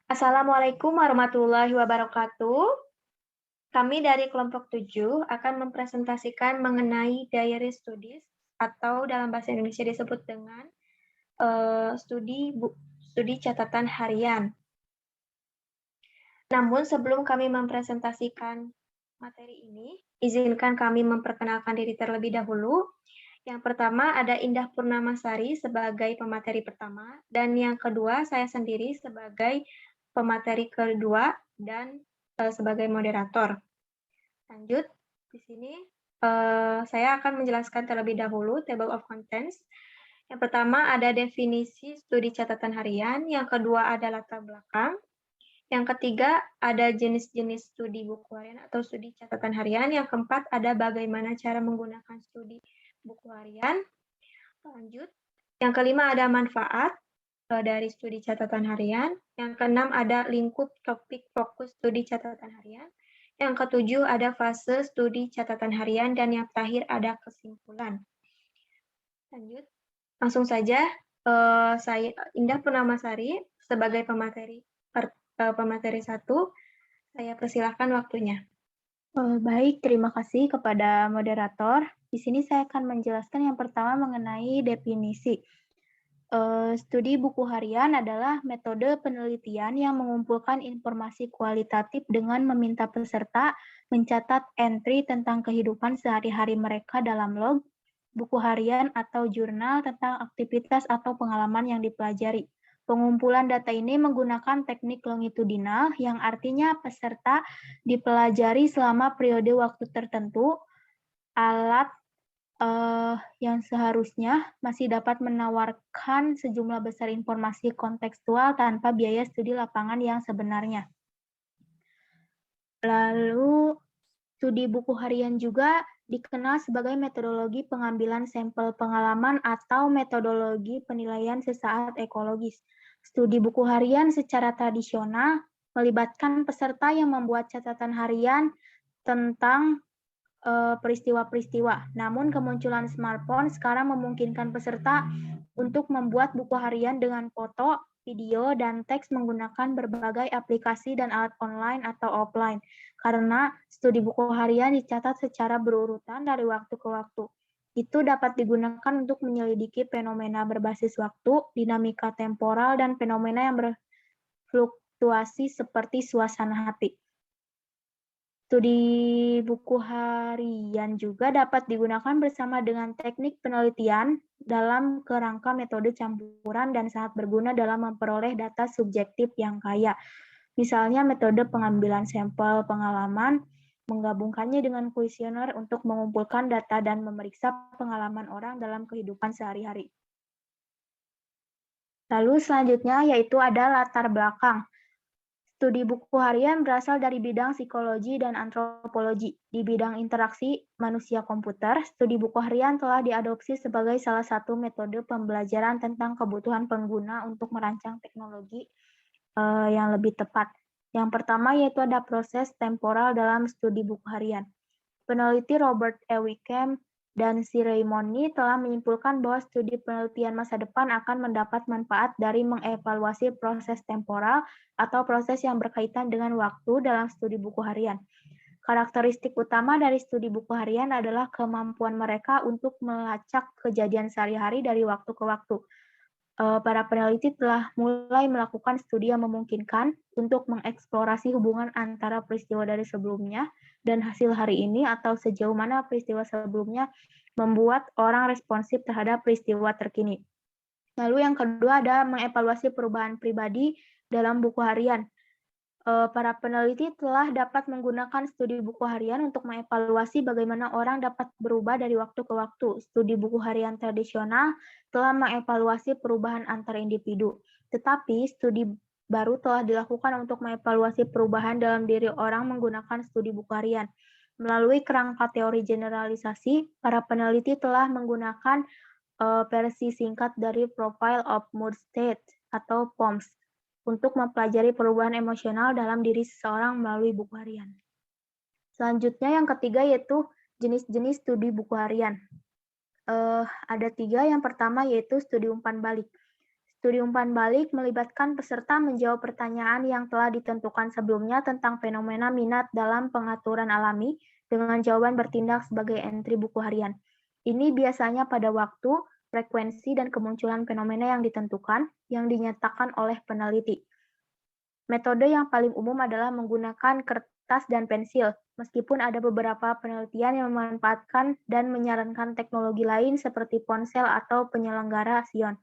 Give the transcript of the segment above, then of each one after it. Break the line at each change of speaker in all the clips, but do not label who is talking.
Assalamualaikum warahmatullahi wabarakatuh. Kami dari kelompok 7 akan mempresentasikan mengenai diary studies atau dalam bahasa Indonesia disebut dengan studi catatan harian. Namun sebelum kami mempresentasikan materi ini, izinkan kami memperkenalkan diri terlebih dahulu. Yang pertama ada Indah Purnamasari sebagai pemateri pertama, dan yang kedua saya sendiri sebagai pemateri kedua dan sebagai moderator. Lanjut, di sini saya akan menjelaskan terlebih dahulu table of contents. Yang pertama ada definisi studi catatan harian, yang kedua ada latar belakang, yang ketiga ada jenis-jenis studi buku harian atau studi catatan harian, yang keempat ada bagaimana cara menggunakan studi buku harian. Lanjut, yang kelima ada manfaat dari studi catatan harian, yang keenam ada lingkup topik fokus studi catatan harian, yang ketujuh ada fase studi catatan harian, dan yang terakhir ada kesimpulan. Lanjut, langsung saja saya Indah Purnamasari sebagai pemateri 1, saya persilahkan waktunya.
Baik, terima kasih kepada moderator. Di sini saya akan menjelaskan yang pertama mengenai definisi. Studi buku harian adalah metode penelitian yang mengumpulkan informasi kualitatif dengan meminta peserta mencatat entry tentang kehidupan sehari-hari mereka dalam log, buku harian atau jurnal tentang aktivitas atau pengalaman yang dipelajari. Pengumpulan data ini menggunakan teknik longitudinal yang artinya peserta dipelajari selama periode waktu tertentu. Alat yang seharusnya masih dapat menawarkan sejumlah besar informasi kontekstual tanpa biaya studi lapangan yang sebenarnya. Lalu, studi buku harian juga dikenal sebagai metodologi pengambilan sampel pengalaman atau metodologi penilaian sesaat ekologis. Studi buku harian secara tradisional melibatkan peserta yang membuat catatan harian tentang peristiwa-peristiwa. Namun kemunculan smartphone sekarang memungkinkan peserta untuk membuat buku harian dengan foto, video, dan teks menggunakan berbagai aplikasi dan alat online atau offline. Karena studi buku harian dicatat secara berurutan dari waktu ke waktu. Itu dapat digunakan untuk menyelidiki fenomena berbasis waktu, dinamika temporal, dan fenomena yang berfluktuasi seperti suasana hati. Studi buku harian juga dapat digunakan bersama dengan teknik penelitian dalam kerangka metode campuran dan sangat berguna dalam memperoleh data subjektif yang kaya. Misalnya metode pengambilan sampel pengalaman, menggabungkannya dengan kuesioner untuk mengumpulkan data dan memeriksa pengalaman orang dalam kehidupan sehari-hari. Lalu selanjutnya yaitu ada latar belakang. Studi buku harian berasal dari bidang psikologi dan antropologi. Di bidang interaksi manusia-komputer, studi buku harian telah diadopsi sebagai salah satu metode pembelajaran tentang kebutuhan pengguna untuk merancang teknologi yang lebih tepat. Yang pertama yaitu ada proses temporal dalam studi buku harian. Peneliti Robert E. Wickham dan C. Raymond telah menyimpulkan bahwa studi penelitian masa depan akan mendapat manfaat dari mengevaluasi proses temporal atau proses yang berkaitan dengan waktu dalam studi buku harian. Karakteristik utama dari studi buku harian adalah kemampuan mereka untuk melacak kejadian sehari-hari dari waktu ke waktu. Para peneliti telah mulai melakukan studi yang memungkinkan untuk mengeksplorasi hubungan antara peristiwa dari sebelumnya dan hasil hari ini atau sejauh mana peristiwa sebelumnya membuat orang responsif terhadap peristiwa terkini. Lalu yang kedua ada mengevaluasi perubahan pribadi dalam buku harian. Para peneliti telah dapat menggunakan studi buku harian untuk mengevaluasi bagaimana orang dapat berubah dari waktu ke waktu. Studi buku harian tradisional telah mengevaluasi perubahan antar individu, tetapi studi baru telah dilakukan untuk mengevaluasi perubahan dalam diri orang menggunakan studi buku harian. Melalui kerangka teori generalisasi, para peneliti telah menggunakan versi singkat dari Profile of Mood State atau POMS untuk mempelajari perubahan emosional dalam diri seseorang melalui buku harian. Selanjutnya yang ketiga yaitu jenis-jenis studi buku harian. Ada 3, yang pertama yaitu studi umpan balik. Studi umpan balik melibatkan peserta menjawab pertanyaan yang telah ditentukan sebelumnya tentang fenomena minat dalam pengaturan alami dengan jawaban bertindak sebagai entry buku harian. Ini biasanya pada waktu, frekuensi, dan kemunculan fenomena yang ditentukan yang dinyatakan oleh peneliti. Metode yang paling umum adalah menggunakan kertas dan pensil, meskipun ada beberapa penelitian yang memanfaatkan dan menyarankan teknologi lain seperti ponsel atau penyelenggara Sion.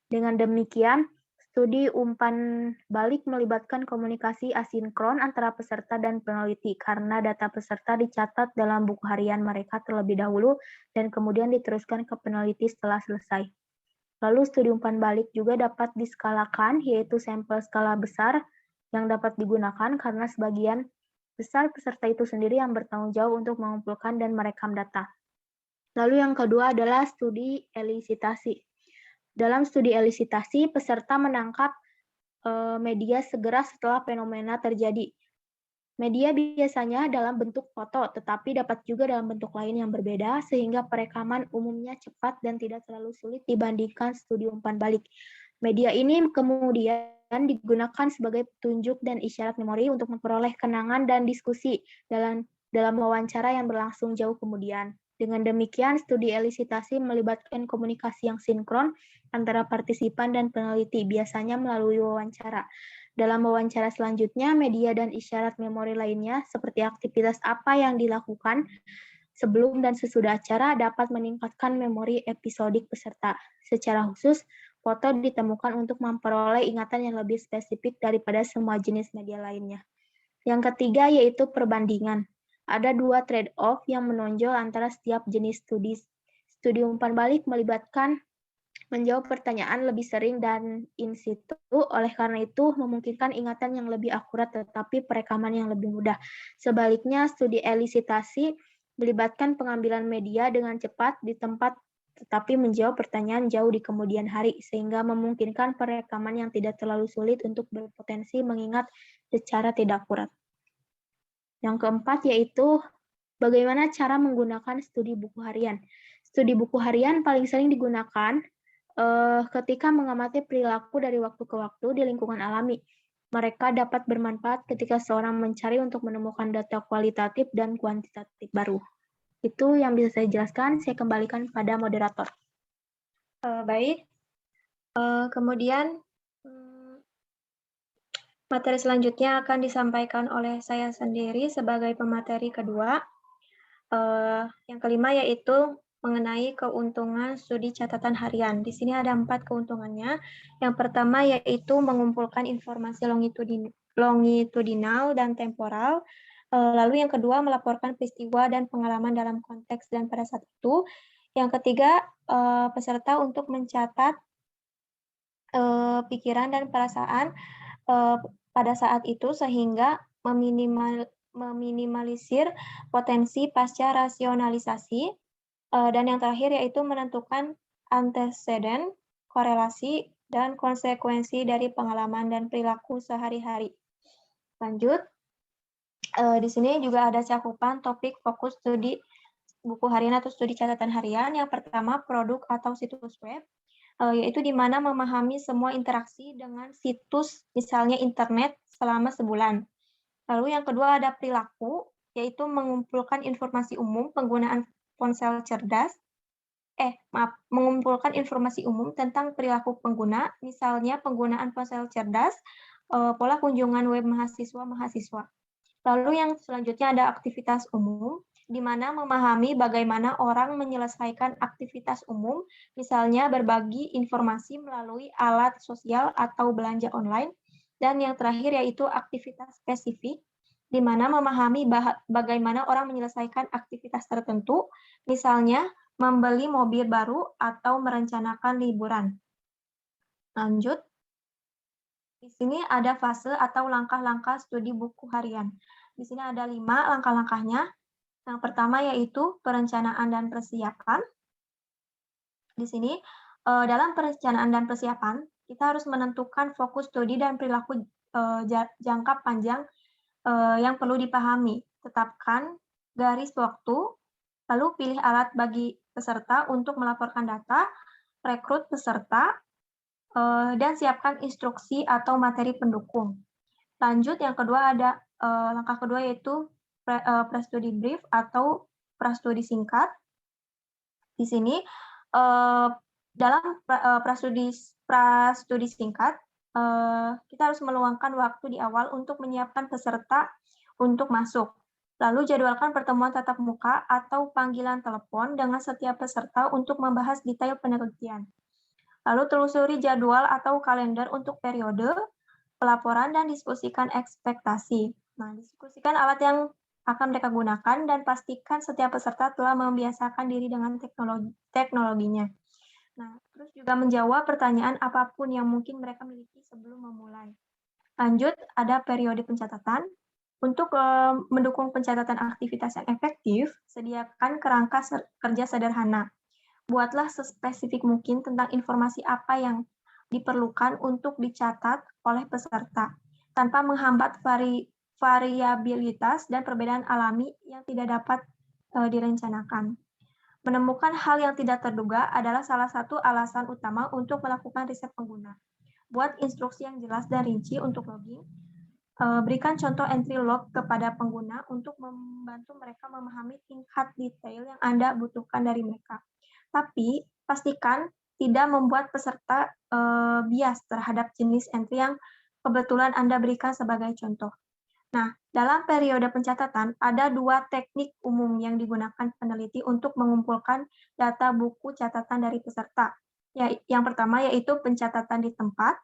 Dengan demikian, studi umpan balik melibatkan komunikasi asinkron antara peserta dan peneliti karena data peserta dicatat dalam buku harian mereka terlebih dahulu dan kemudian diteruskan ke peneliti setelah selesai. Lalu studi umpan balik juga dapat diskalakan, yaitu sampel skala besar yang dapat digunakan karena sebagian besar peserta itu sendiri yang bertanggung jawab untuk mengumpulkan dan merekam data. Lalu yang kedua adalah studi elisitasi. Dalam studi elisitasi, peserta menangkap media segera setelah fenomena terjadi. Media biasanya dalam bentuk foto, tetapi dapat juga dalam bentuk lain yang berbeda, sehingga perekaman umumnya cepat dan tidak terlalu sulit dibandingkan studi umpan balik. Media ini kemudian digunakan sebagai petunjuk dan isyarat memori untuk memperoleh kenangan dan diskusi dalam wawancara yang berlangsung jauh kemudian. Dengan demikian, studi elisitasi melibatkan komunikasi yang sinkron antara partisipan dan peneliti, biasanya melalui wawancara. Dalam wawancara selanjutnya, media dan isyarat memori lainnya, seperti aktivitas apa yang dilakukan sebelum dan sesudah acara, dapat meningkatkan memori episodik peserta. Secara khusus, foto ditemukan untuk memperoleh ingatan yang lebih spesifik daripada semua jenis media lainnya. Yang ketiga yaitu perbandingan. Ada dua trade-off yang menonjol antara setiap jenis studi. Studi umpan balik melibatkan menjawab pertanyaan lebih sering dan in situ, oleh karena itu memungkinkan ingatan yang lebih akurat tetapi perekaman yang lebih mudah. Sebaliknya, studi elisitasi melibatkan pengambilan media dengan cepat di tempat tetapi menjawab pertanyaan jauh di kemudian hari, sehingga memungkinkan perekaman yang tidak terlalu sulit untuk berpotensi mengingat secara tidak akurat. Yang keempat yaitu bagaimana cara menggunakan studi buku harian. Studi buku harian paling sering digunakan ketika mengamati perilaku dari waktu ke waktu di lingkungan alami. Mereka dapat bermanfaat ketika seorang mencari untuk menemukan data kualitatif dan kuantitatif baru. Itu yang bisa saya jelaskan, saya kembalikan pada moderator.
Baik. Kemudian materi selanjutnya akan disampaikan oleh saya sendiri sebagai pemateri kedua. Yang kelima yaitu mengenai keuntungan studi catatan harian. Di sini ada 4 keuntungannya. Yang pertama yaitu mengumpulkan informasi longitudinal dan temporal. Lalu yang kedua melaporkan peristiwa dan pengalaman dalam konteks dan pada saat itu. Yang ketiga peserta untuk mencatat pikiran dan perasaan pada saat itu sehingga meminimalisir potensi pasca rasionalisasi. Dan yang terakhir yaitu menentukan anteseden, korelasi, dan konsekuensi dari pengalaman dan perilaku sehari-hari. Lanjut, di sini juga ada cakupan topik fokus studi buku harian atau studi catatan harian. Yang pertama, produk atau situs web, yaitu di mana memahami semua interaksi dengan situs, misalnya internet, selama sebulan. Lalu yang kedua ada perilaku, yaitu mengumpulkan informasi umum penggunaan ponsel cerdas, mengumpulkan informasi umum tentang perilaku pengguna, misalnya penggunaan ponsel cerdas, pola kunjungan web mahasiswa-mahasiswa. Lalu yang selanjutnya ada aktivitas umum, di mana memahami bagaimana orang menyelesaikan aktivitas umum, misalnya berbagi informasi melalui alat sosial atau belanja online. Dan yang terakhir yaitu aktivitas spesifik, di mana memahami bagaimana orang menyelesaikan aktivitas tertentu, misalnya membeli mobil baru atau merencanakan liburan. Lanjut. Di sini ada fase atau langkah-langkah studi buku harian. Di sini ada 5 langkah-langkahnya. Yang pertama yaitu perencanaan dan persiapan. Di sini dalam perencanaan dan persiapan, kita harus menentukan fokus studi dan perilaku jangka panjang yang perlu dipahami. Tetapkan garis waktu, lalu pilih alat bagi peserta untuk melaporkan data, rekrut peserta, dan siapkan instruksi atau materi pendukung. Lanjut yang kedua ada langkah kedua yaitu pra-studi brief atau prastudi singkat. Di sini dalam prastudi singkat kita harus meluangkan waktu di awal untuk menyiapkan peserta untuk masuk. Lalu jadwalkan pertemuan tatap muka atau panggilan telepon dengan setiap peserta untuk membahas detail penelitian. Lalu telusuri jadwal atau kalender untuk periode, pelaporan, dan diskusikan ekspektasi. Nah, diskusikan alat yang akan mereka gunakan dan pastikan setiap peserta telah membiasakan diri dengan teknologinya. Nah, terus juga menjawab pertanyaan apapun yang mungkin mereka miliki sebelum memulai. Lanjut, ada periode pencatatan. Untuk mendukung pencatatan aktivitas yang efektif, sediakan kerangka kerja sederhana. Buatlah sespesifik mungkin tentang informasi apa yang diperlukan untuk dicatat oleh peserta, tanpa menghambat variabilitas dan perbedaan alami yang tidak dapat direncanakan. Menemukan hal yang tidak terduga adalah salah satu alasan utama untuk melakukan riset pengguna. Buat instruksi yang jelas dan rinci untuk logging. Berikan contoh entry log kepada pengguna untuk membantu mereka memahami tingkat detail yang Anda butuhkan dari mereka. Tapi pastikan tidak membuat peserta bias terhadap jenis entry yang kebetulan Anda berikan sebagai contoh. Nah, dalam periode pencatatan, ada 2 teknik umum yang digunakan peneliti untuk mengumpulkan data buku catatan dari peserta. Yang pertama yaitu pencatatan di tempat.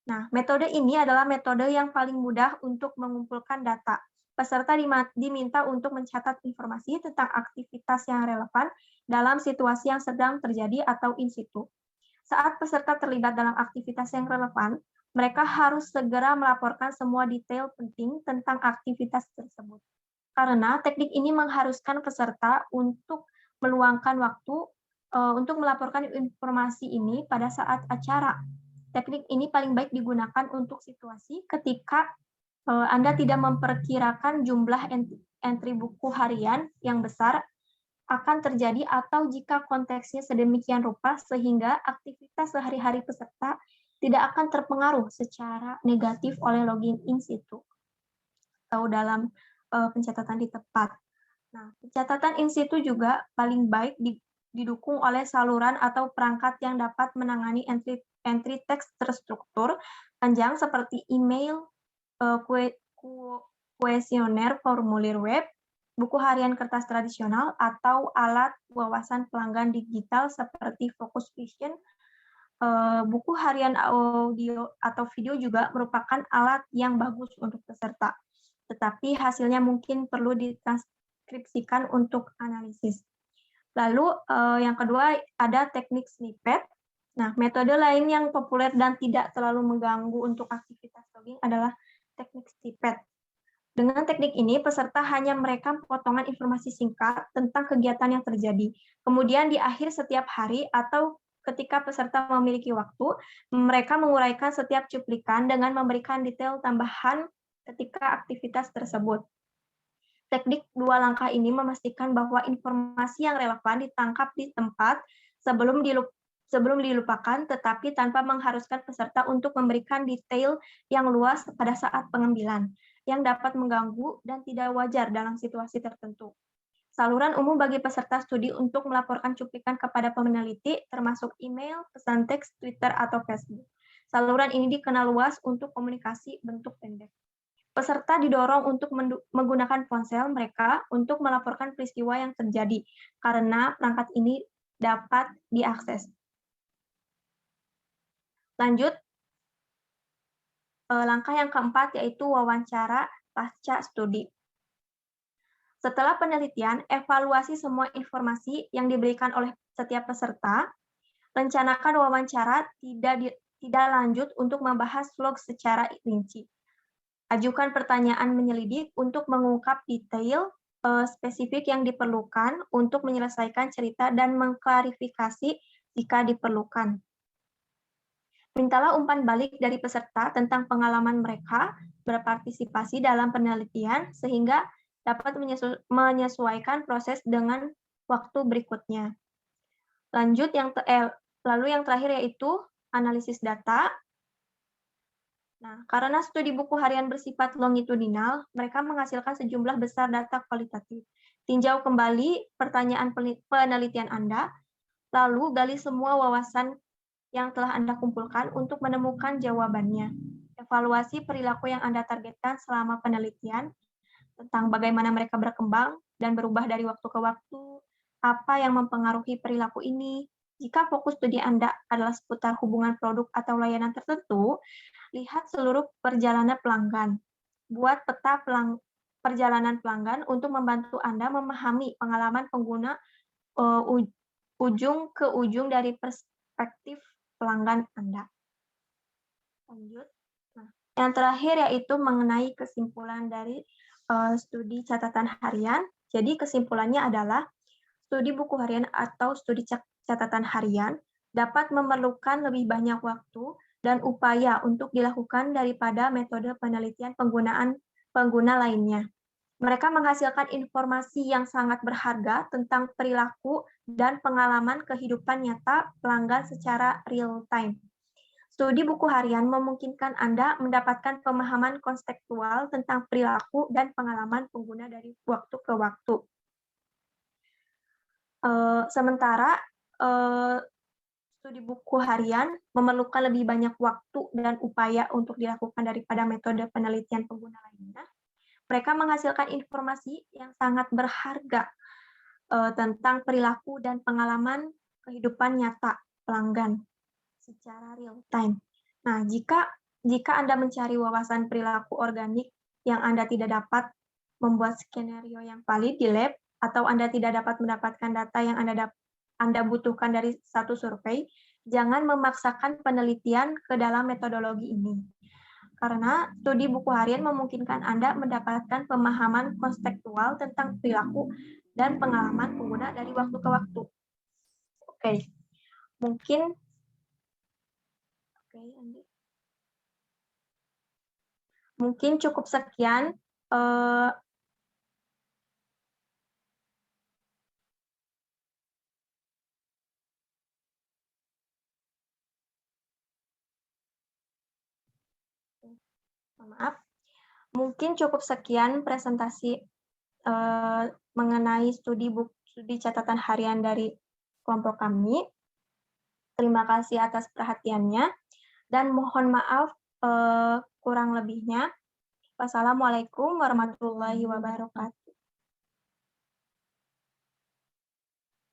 Nah, metode ini adalah metode yang paling mudah untuk mengumpulkan data. Peserta diminta untuk mencatat informasi tentang aktivitas yang relevan dalam situasi yang sedang terjadi atau in situ. Saat peserta terlibat dalam aktivitas yang relevan, mereka harus segera melaporkan semua detail penting tentang aktivitas tersebut. Karena teknik ini mengharuskan peserta untuk meluangkan waktu untuk melaporkan informasi ini pada saat acara. Teknik ini paling baik digunakan untuk situasi ketika Anda tidak memperkirakan jumlah entry buku harian yang besar akan terjadi atau jika konteksnya sedemikian rupa sehingga aktivitas sehari-hari peserta tidak akan terpengaruh secara negatif oleh login in situ atau dalam pencatatan di tempat. Nah, pencatatan in situ juga paling baik didukung oleh saluran atau perangkat yang dapat menangani entry teks terstruktur panjang seperti email, kuesioner formulir web, buku harian kertas tradisional, atau alat wawasan pelanggan digital seperti Focus Vision. Buku harian audio atau video juga merupakan alat yang bagus untuk peserta, tetapi hasilnya mungkin perlu ditranskripsikan untuk analisis. Lalu yang kedua ada teknik snippet. Nah, metode lain yang populer dan tidak terlalu mengganggu untuk aktivitas logging adalah teknik snippet. Dengan teknik ini, peserta hanya merekam potongan informasi singkat tentang kegiatan yang terjadi. Kemudian di akhir setiap hari atau ketika peserta memiliki waktu, mereka menguraikan setiap cuplikan dengan memberikan detail tambahan ketika aktivitas tersebut. Teknik 2 langkah ini memastikan bahwa informasi yang relevan ditangkap di tempat sebelum dilupakan, tetapi tanpa mengharuskan peserta untuk memberikan detail yang luas pada saat pengambilan, yang dapat mengganggu dan tidak wajar dalam situasi tertentu. Saluran umum bagi peserta studi untuk melaporkan cuplikan kepada peneliti, termasuk email, pesan teks, Twitter, atau Facebook. Saluran ini dikenal luas untuk komunikasi bentuk pendek. Peserta didorong untuk menggunakan ponsel mereka untuk melaporkan peristiwa yang terjadi, karena perangkat ini dapat diakses. Lanjut, langkah yang keempat yaitu wawancara pasca studi. Setelah penelitian, evaluasi semua informasi yang diberikan oleh setiap peserta, rencanakan wawancara tidak lanjut untuk membahas log secara rinci. Ajukan pertanyaan menyelidik untuk mengungkap detail spesifik yang diperlukan untuk menyelesaikan cerita dan mengklarifikasi jika diperlukan. Mintalah umpan balik dari peserta tentang pengalaman mereka berpartisipasi dalam penelitian sehingga dapat menyesuaikan proses dengan waktu berikutnya. Lalu yang terakhir yaitu analisis data. Nah, karena studi buku harian bersifat longitudinal, mereka menghasilkan sejumlah besar data kualitatif. Tinjau kembali pertanyaan penelitian Anda, lalu gali semua wawasan yang telah Anda kumpulkan untuk menemukan jawabannya. Evaluasi perilaku yang Anda targetkan selama penelitian, tentang bagaimana mereka berkembang dan berubah dari waktu ke waktu, apa yang mempengaruhi perilaku ini. Jika fokus studi Anda adalah seputar hubungan produk atau layanan tertentu, lihat seluruh perjalanan pelanggan. Buat peta perjalanan pelanggan untuk membantu Anda memahami pengalaman pengguna ujung ke ujung dari perspektif pelanggan Anda. Lanjut. Nah, yang terakhir yaitu mengenai kesimpulan dari studi catatan harian. Jadi kesimpulannya adalah studi buku harian atau studi catatan harian dapat memerlukan lebih banyak waktu dan upaya untuk dilakukan daripada metode penelitian pengguna lainnya. Mereka menghasilkan informasi yang sangat berharga tentang perilaku dan pengalaman kehidupan nyata pelanggan secara real time. Studi buku harian memungkinkan Anda mendapatkan pemahaman konstekstual tentang perilaku dan pengalaman pengguna dari waktu ke waktu. Sementara studi buku harian memerlukan lebih banyak waktu dan upaya untuk dilakukan daripada metode penelitian pengguna lainnya. Mereka menghasilkan informasi yang sangat berharga tentang perilaku dan pengalaman kehidupan nyata pelanggan secara real time. Nah, jika Anda mencari wawasan perilaku organik yang Anda tidak dapat membuat skenario yang valid di lab, atau Anda tidak dapat mendapatkan data yang Anda butuhkan dari satu survei, jangan memaksakan penelitian ke dalam metodologi ini. Karena studi buku harian memungkinkan Anda mendapatkan pemahaman konstekstual tentang perilaku dan pengalaman pengguna dari waktu ke waktu. Oke, mungkin cukup sekian. Maaf, mungkin cukup sekian presentasi mengenai studi catatan harian dari kelompok kami. Terima kasih atas perhatiannya dan mohon maaf kurang lebihnya. Wassalamualaikum warahmatullahi wabarakatuh.